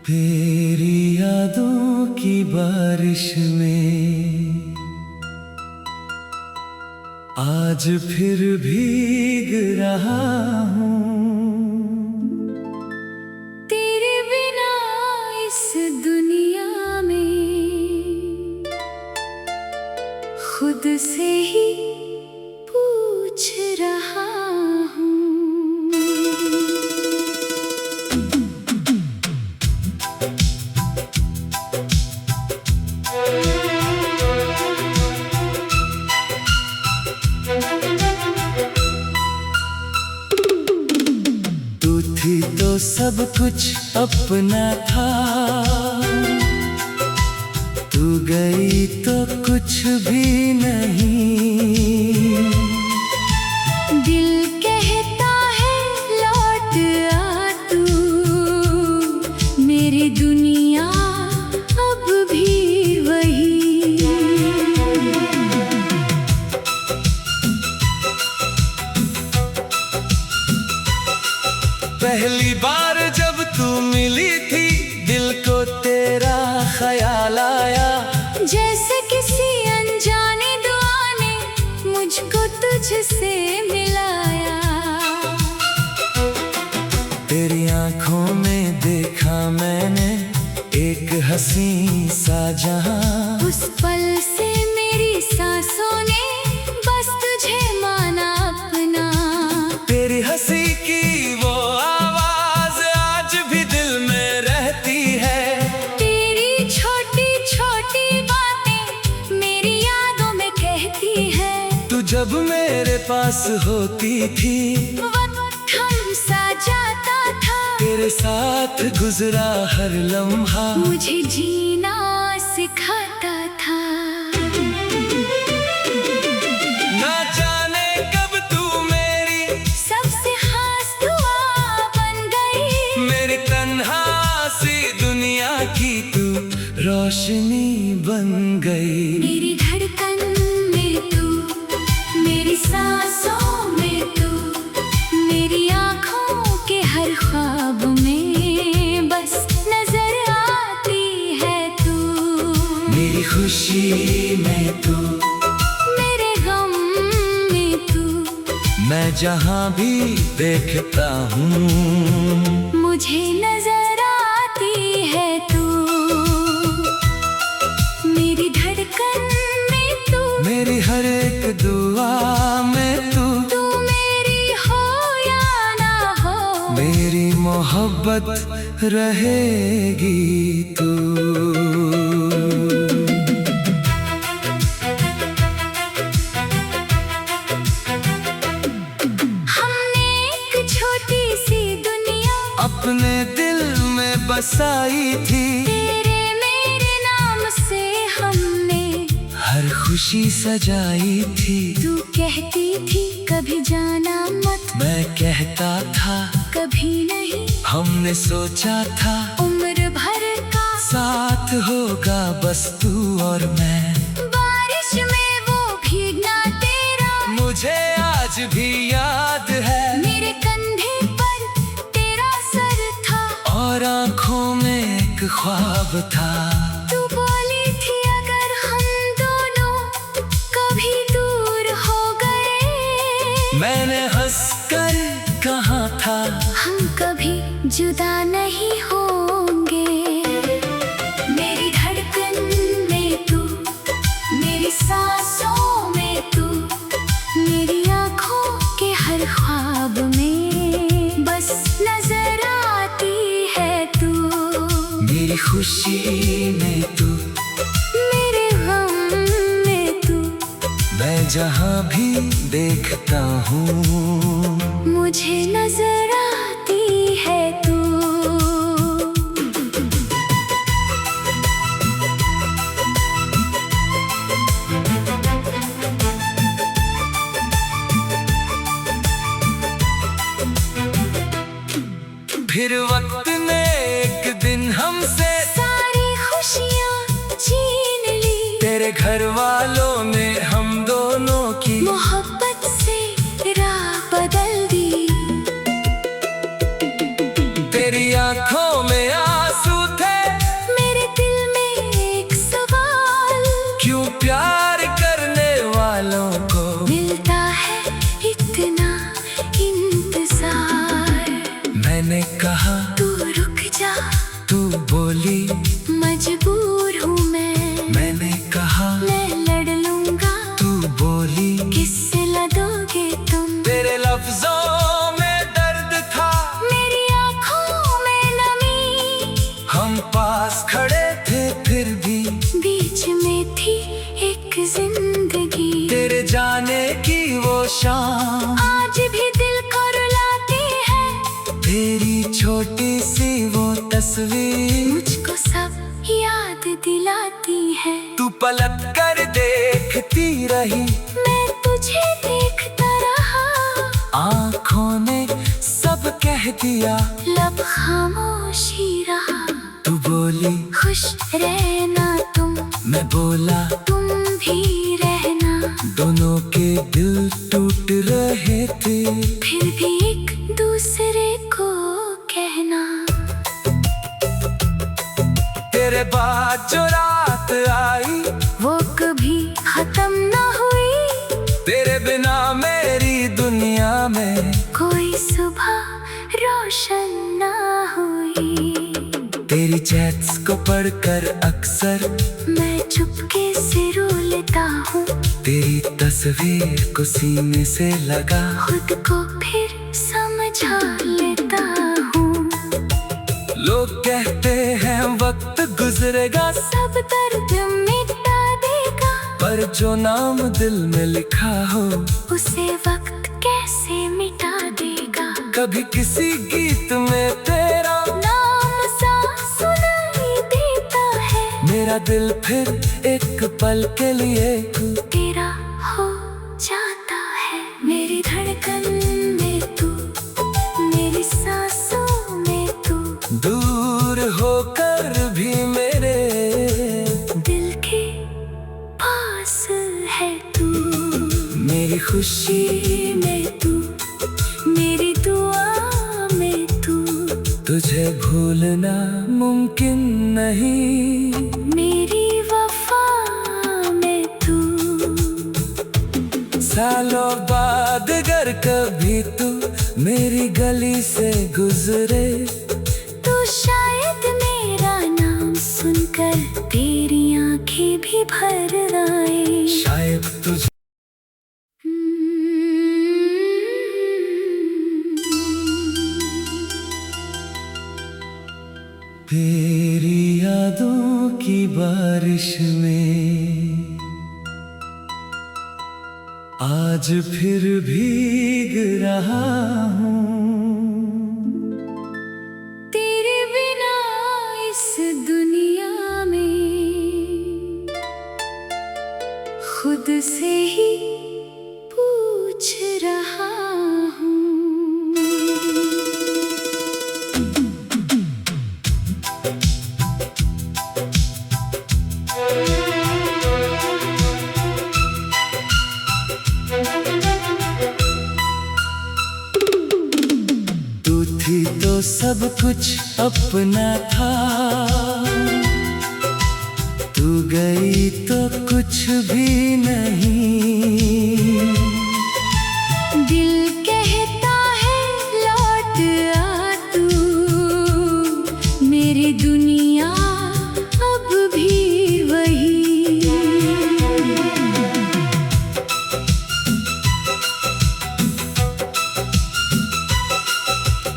तेरी यादों की बारिश में आज फिर भीग रहा हूँ। तेरे बिना इस दुनिया में खुद से ही पूछ रहा हूँ। तू थी तो सब कुछ अपना था, तू गई तो कुछ भी नहीं। दिल कहता है लौट आ तू, मेरी दुनिया अब भी वही। पहली बार जब तू मिली थी दिल को तेरा ख्याल आया, जैसे किसी अनजाने दुआ ने मुझको तुझसे मिलाया। तेरी आंखों में देखा मैंने एक हंसी सा जहां, उस पल से मेरी सांसों ने बस तुझे माना अपना। तेरी हंसी की वो आवाज आज भी दिल में रहती है। तेरी छोटी छोटी बातें मेरी यादों में कहती है। तू जब मेरे पास होती थी वक्त थम सा जाता था, तेरे साथ गुजरा हर लम्हा मुझे जीना सिखाता था। ना जाने कब तू मेरी सबसे खास दुआ बन गई, मेरी तन्हा सी दुनिया की तू रोशनी बन गई। मेरी धड़कन में तू, मेरी सांसों में तू, मेरी आँखों के हर ख्वाब में बस नजर आती है तू। मेरी खुशी में तू, मेरे गम में तू, मैं जहाँ भी देखता हूँ मुझे नजर आती है तू। मेरी धड़कन में तू, मेरी हर एक दुआ में तू, तू मेरी हो या ना हो, मेरी मोहब्बत रहेगी तू। हमने एक छोटी सी दुनिया अपने दिल में बसाई थी, तेरे मेरे नाम से हमने हर खुशी सजाई थी। तू कहती थी कभी जाना मत, मैं कहता था कभी नहीं। हमने सोचा था उम्र भर का साथ होगा बस तू और मैं। बारिश में वो भीगना तेरा मुझे आज भी याद है, मेरे कंधे पर तेरा सर था और आंखों में एक ख्वाब था। तू बोली थी अगर हम दोनों कभी दूर हो गए, मैंने हंसकर कहा था हम कभी जुदा नहीं होंगे। मेरी धड़कन में तू, मेरी सांसों में तू, मेरी आँखों के हर ख्वाब में बस नजर आती है तू। मेरी खुशी में तू, मेरे गम में तू, मैं जहाँ भी देखता हूँ मुझे नजर आती है तू। फिर वक्त ने एक दिन हमसे सारी खुशियाँ छीन ली, तेरे घर वालों ने हम दोनों की मोहब्बत से राह बदल दी। तेरी आंखों में आंसू थे, जाने की वो शाम आज भी दिल को रुलाती है। तेरी छोटी सी वो तस्वीर मुझको सब याद दिलाती है। तू पलट कर देखती रही, मैं तुझे देखता रहा। आँखों ने सब कह दिया, लब खामोशी रहा। तू बोली खुश रहना तुम, मैं बोला तुम भी रहना। दोनों के दिल टूट रहे थे, फिर भी एक दूसरे को कहना। तेरे बाद जो रात आई वो कभी खत्म ना हुई। तेरे बिना मेरी दुनिया में कोई सुबह रोशन ना हुई। तेरी चैट्स को पढ़कर अक्सर मैं चुपके से रो लेता हूँ। तेरी तस्वीर को सीने से लगा, खुद को फिर समझा लेता हूँ। लोग कहते हैं वक्त गुजरेगा, सब दर्द मिटा देगा। पर जो नाम दिल में लिखा हो उसे वक्त कैसे मिटा देगा। कभी किसी गीत में तेरा नाम सा सुनाई देता है। मेरा दिल फिर एक पल के लिए तेरा हो जाता है। मेरी धड़कन में तू, मेरी सांसों में तू, दूर होकर भी मेरे दिल के पास है तू। मेरी खुशी में तू, मेरी दुआ में तू, तुझे भूलना मुमकिन नहीं। मेरी वफा में तू। सालों बाद अगर कभी तू मेरी गली से गुजरे, तो शायद मेरा नाम सुनकर तेरी आंखें भी भर आए। शायद तुझे तेरी यादों की बारिश में आज फिर भीग रहा हूँ। तेरे बिना इस दुनिया में खुद से ही पूछ रहा हूँ। तू थी तो सब कुछ अपना था, तू गई तो कुछ भी नहीं। दिल कहता है लौट आ तू, मेरी दुनिया अब भी वही।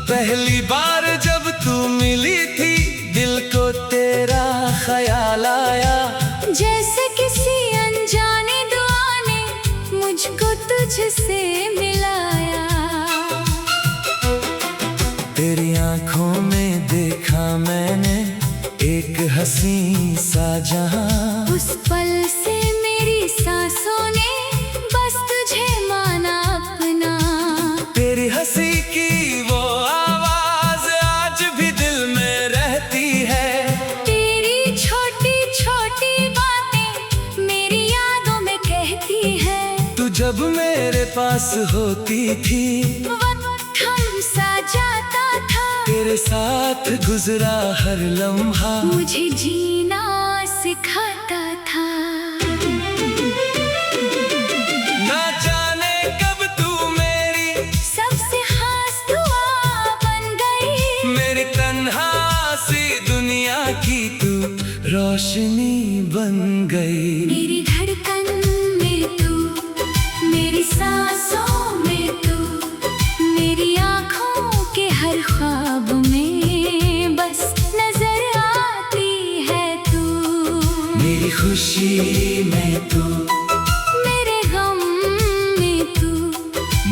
पहली बार जब तू मिली थी, दिल को तेरा ख्याल आया। जैसे किसी अनजाने दुआ ने मुझको तुझसे मिलाया। तेरी आंखों में देखा मैंने एक हंसी सा जहां। उस पल से मेरी सांसों ने बस तुझे माना अपना। तेरी हंसी की वो आवाज आज भी दिल में रहती है। तेरी छोटी छोटी बातें मेरी यादों में कहती है। तू जब मेरे पास होती थी, वक्त थम सा जाता था। तेरे साथ गुजरा हर लम्हा मुझे जीना सिखाता था। ना जाने कब तू मेरी सबसे खास दुआ बन गई। मेरी तन्हा सी दुनिया की तू रोशनी बन गई। मेरी धड़कन में तू, मेरी सांसों में तू, मेरी आँखों के हर ख्वाब में बस नजर आती है तू। मेरी खुशी में तू, मेरे गम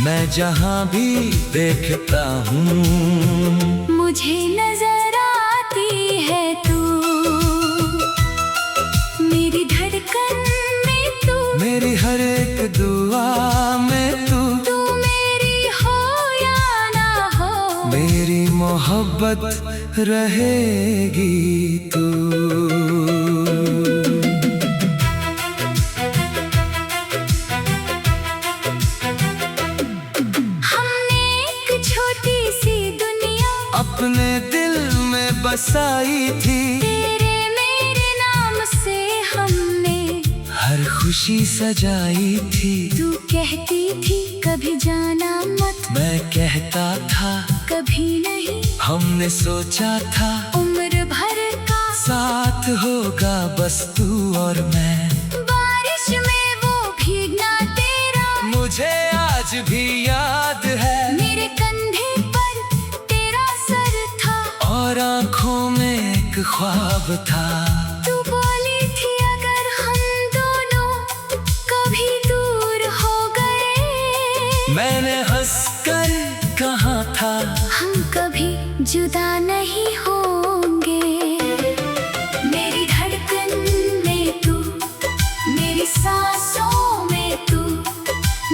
मैं जहाँ भी देखता हूँ मुझे नजर आती है तू, मेरी धड़कन में तू, मेरी हर एक दुआ में तू। तू मेरी हो या ना हो, मेरी मोहब्बत रहेगी तू। हमने एक छोटी सी दुनिया अपने दिल में बसाई थी, तेरे मेरे नाम से हमने हर खुशी सजाई थी। तू कहती थी कभी जाना मत, मैं कहता था कभी नहीं, हमने सोचा था उम्र भर का साथ होगा बस तू और मैं। बारिश में वो भीगना तेरा मुझे आज भी याद है, मेरे कंधे पर तेरा सर था और आँखों में एक ख्वाब था। तू बोली थी अगर हम दोनों कभी दूर हो गए, मैंने हंसकर कहा था हम कभी जुदा नहीं होंगे। मेरी धड़कन में तू, मेरी सांसों में तू,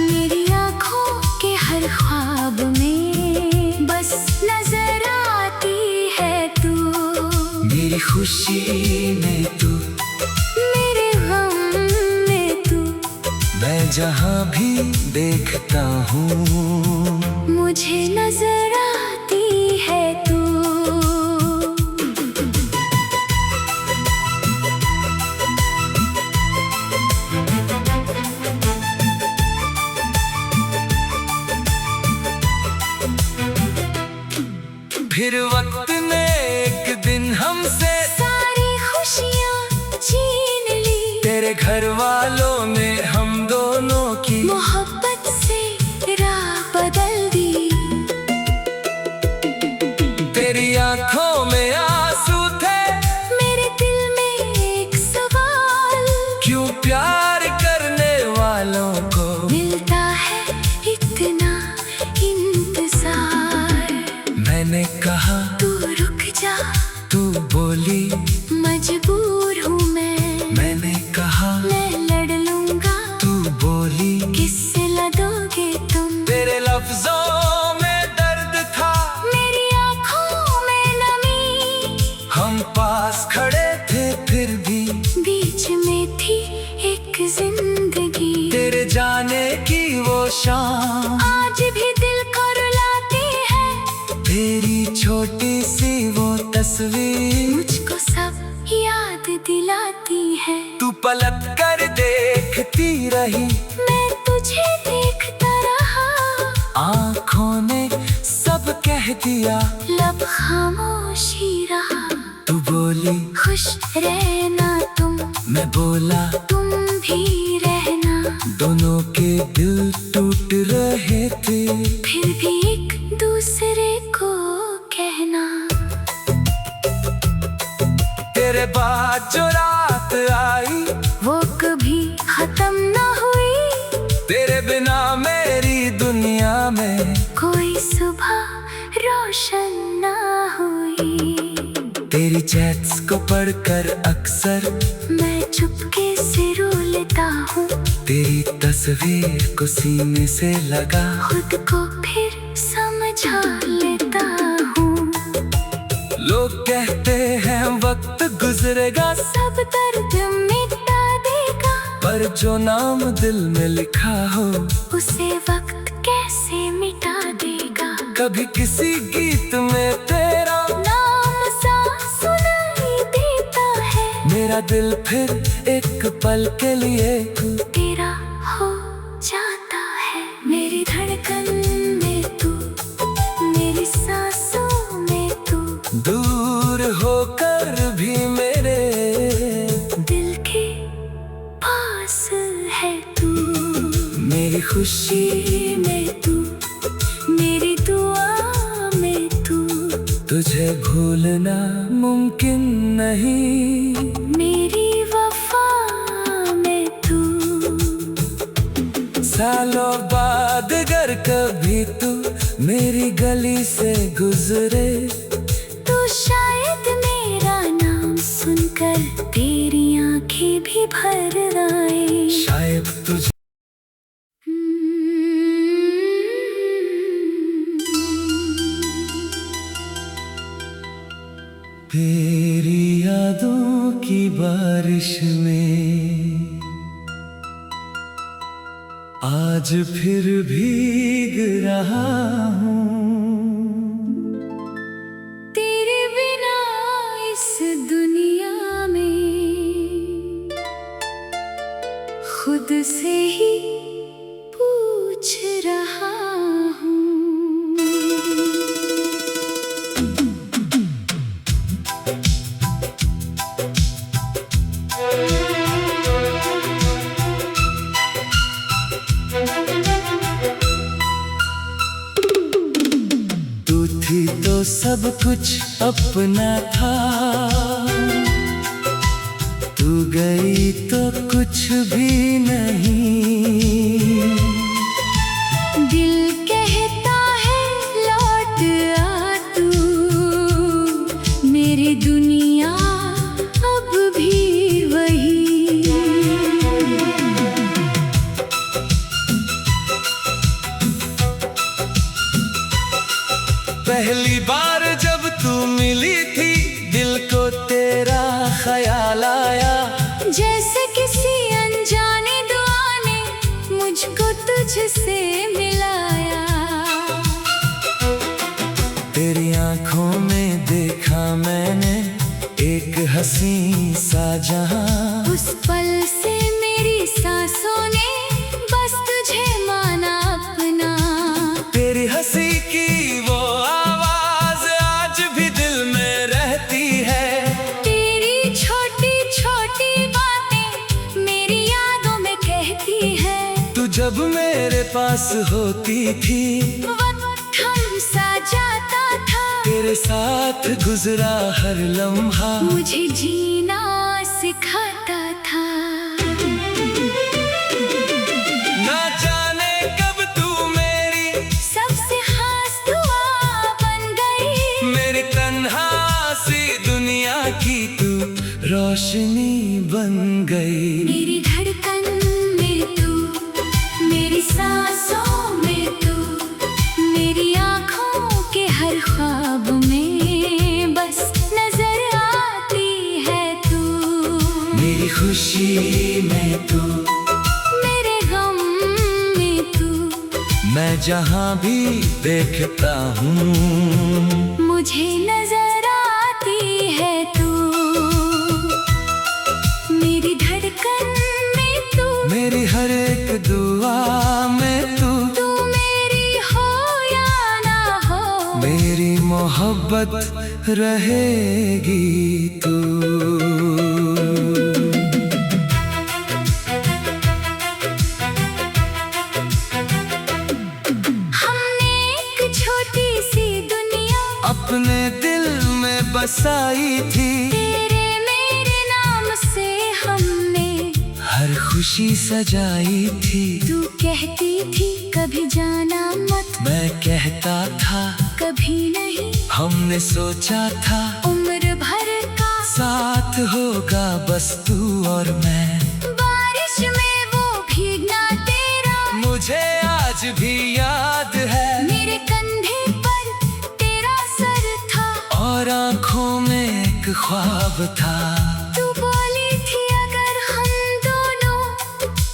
मेरी आँखों के हर ख्वाब में बस नजर आती है तू। मेरी खुशी में तू, मेरे गम में तू, मैं जहाँ भी देखता हूँ मुझे नजर आती है तू। फिर वक्त ने एक दिन हमसे सारी खुशियाँ छीन ली, तेरे घर वालों ने हम दोनों की मोहब्बत से राह बदल दी। तेरी आँखों में आंसू थे, मेरे दिल में एक सवाल, क्यों प्यार करने वालों को मिलता है इतना इंतजार। मैंने कहा तू रुक जा, तू बोली मजबूर हूँ मैंने कहा मैं लड़ लूंगा, तू बोली किससे लड़ोगे तुम। तेरे लफ्जों में दर्द था, मेरी आँखों में नमी, हम पास खड़े थे फिर भी बीच में थी एक जिंदगी। तेरे जाने की वो शाम आज भी दिल को रुलाती है, तेरी छोटी सी वो तस्वीर मुझको सब याद दिलाती है। तू पलट कर देखती रही, मैं तुझे देखता रहा, आँखों ने सब कह दिया, लब खामोशी रहा। तू बोली खुश रहना तुम, मैं बोला तुम भी रहना, दोनों के दिल टूट रहे थे। फिर भी एक दूसरे को कहना। तेरे बाद जो रात आई वो कभी खत्म न हुई, तेरे बिना मेरी दुनिया में कोई सुबह रोशन न हुई। तेरी चैट्स को पढ़कर अक्सर मैं चुपके से रो लेता हूँ, तेरी तस्वीर को सीने से लगा, खुद को फिर समझा लेता हूँ। लोग कहते हैं वक्त गुजरेगा, सब दर्द मिटा देगा, पर जो नाम दिल में लिखा हो उसे वक्त कैसे मिटा देगा। कभी किसी गीत में तेरा नाम सा सुनाई देता है, मेरा दिल फिर एक पल के लिए तेरा हो जाता है। मेरी धड़कन में तू, मेरी सांसों में तू, दूर होकर भी मेरे दिल के पास है तू। मेरी खुशी में तू, मेरी दुआ में तू, तुझे भूलना मुमकिन नहीं, मेरी वफा में तू। सालों बाद अगर कभी तू मेरी गली से गुजरे तो शायद मेरा नाम सुनकर तेरी आंखें भी भर आए। शायद तुझे तेरी यादों की बारिश में आज फिर भीग रहा हूँ। तेरे बिना इस दुनिया में खुद से ही पूछ रहा हूँ। तू थी तो सब कुछ अपना था, तू गई तो कुछ भी नहीं। दिल कहता है लौट आ तू, मेरी दुनिया अब भी वही। पहली बार जब तू मिली थी दिल को तेरा ख्याल आया, जैसे किसी अनजाने दुआ ने मुझको तुझसे मिलाया। तेरी आंखों में देखा मैंने एक हंसी सा जहां, उस पल से मेरी सांसों ने बस तुझे माना अपना। तेरी हंसी की वो आवाज आज भी दिल में रहती है। तेरी छोटी छोटी बातें मेरी यादों में कहती है। तू जब मेरे पास होती थी वक्त थम सा जाता था, तेरे साथ गुजरा हर लम्हा मुझे जीना सिखाता था। ना जाने कब तू मेरी सबसे खास दुआ बन गई, मेरी तन्हा सी दुनिया की तू रोशनी बन गई। मेरी धड़कन में तू, मेरी सांसों में तू, मेरी आँखों के हर ख्वाब में बस नजर आती है तू। मेरी खुशी में तू, मेरे गम में तू, मैं जहाँ भी देखता हूँ मुझे नजर आती है तू। मेरी धड़कन में तू, मेरी हर एक दुआ में तू, तू मेरी हो या ना हो, मेरी मोहब्बत रहेगी तू। हमने एक छोटी सी दुनिया अपने दिल में बसाई थी, तेरे मेरे नाम से हमने हर खुशी सजाई थी। तू कहती थी कभी जाना मत, मैं कहता था कभी नहीं। हमने सोचा था उम्र भर का साथ होगा बस तू और मैं। बारिश में वो भीगना तेरा मुझे आज भी याद है, मेरे कंधे पर तेरा सर था और आंखों में एक ख्वाब था। तू बोली थी अगर हम दोनों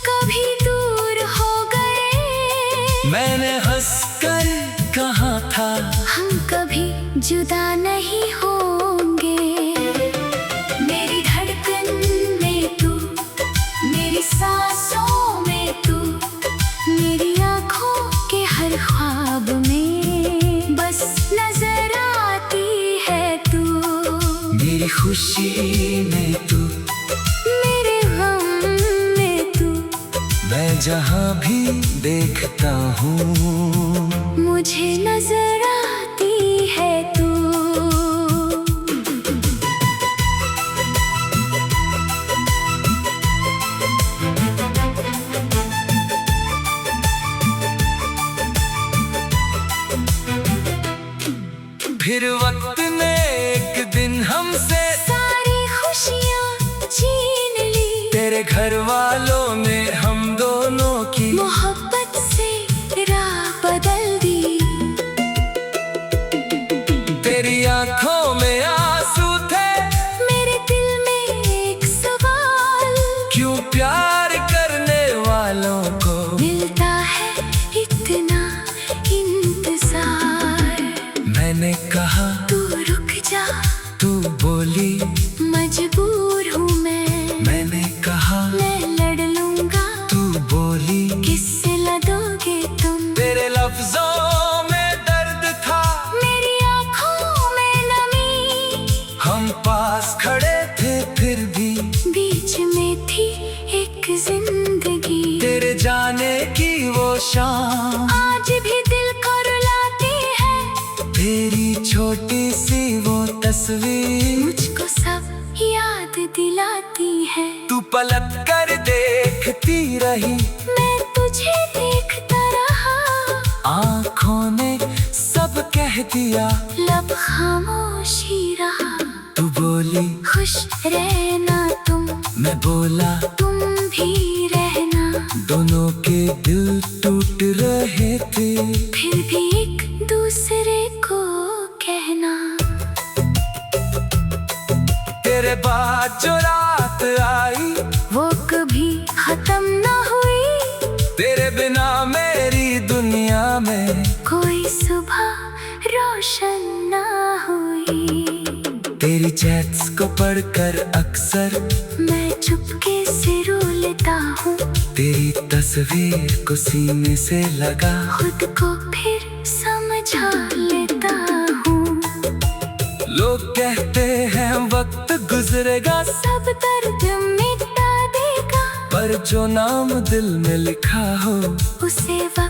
कभी दूर हो गए, मैंने हंसकर कहा था हम कभी जुदा नहीं होंगे। मेरी धड़कन में तू, मेरी सांसों में तू, मेरी आँखों के हर ख्वाब में बस नजर आती है तू। मेरी खुशी में तू, मेरे गम में तू, मैं जहाँ भी देखता हूँ मुझे नजर आती है तू। फिर वक्त ने एक दिन हमसे सारी खुशियाँ छीन ली। तेरे घर वालों ने हम दोनों की मोहब्बत से राह बदल दी। तेरी आंखों में आंसू थे, मेरे दिल में एक सवाल, क्यों प्यार करने वालों को मिलता है इतना इंतजार। मैंने कहा तू रुक जा, तू बोली मजबूर हूँ मैं। मैंने कहा मैं लड़ लूंगा, तू बोली किससे लड़ोगे तुम। तेरे लफ्जों में दर्द था, मेरी आँखों में नमी, हम पास खड़े थे फिर भी बीच में थी एक जिंदगी। तेरे जाने की वो शाम आज भी दिल को रुलाती है, तेरी छोटी सी वो तस्वीर मुझको सब याद दिलाती है। तू पलट कर देखती रही, मैं तुझे देखता रहा, आँखों ने सब कह दिया, लब खामोश ही रहा। तू बोली खुश रहना तुम, मैं बोला तुम भी रहना। दोनों के दिल टूट रहे थे, फिर भी एक दूसरे को कहना। तेरे बाद जो रात आई वो कभी खत्म न हुई, तेरे बिना मेरी दुनिया में कोई सुबह रोशन न हुई। तेरी चैट्स को पढ़कर अक्सर मैं चुपके से रो लेता हूँ, तेरी तस्वीर को सीने से लगा, खुद को फिर समझा लेता हूँ। लोग कहते हैं वक्त गुजरेगा सब दर्द मिटा देगा, पर जो नाम दिल में लिखा हो उसे वक्त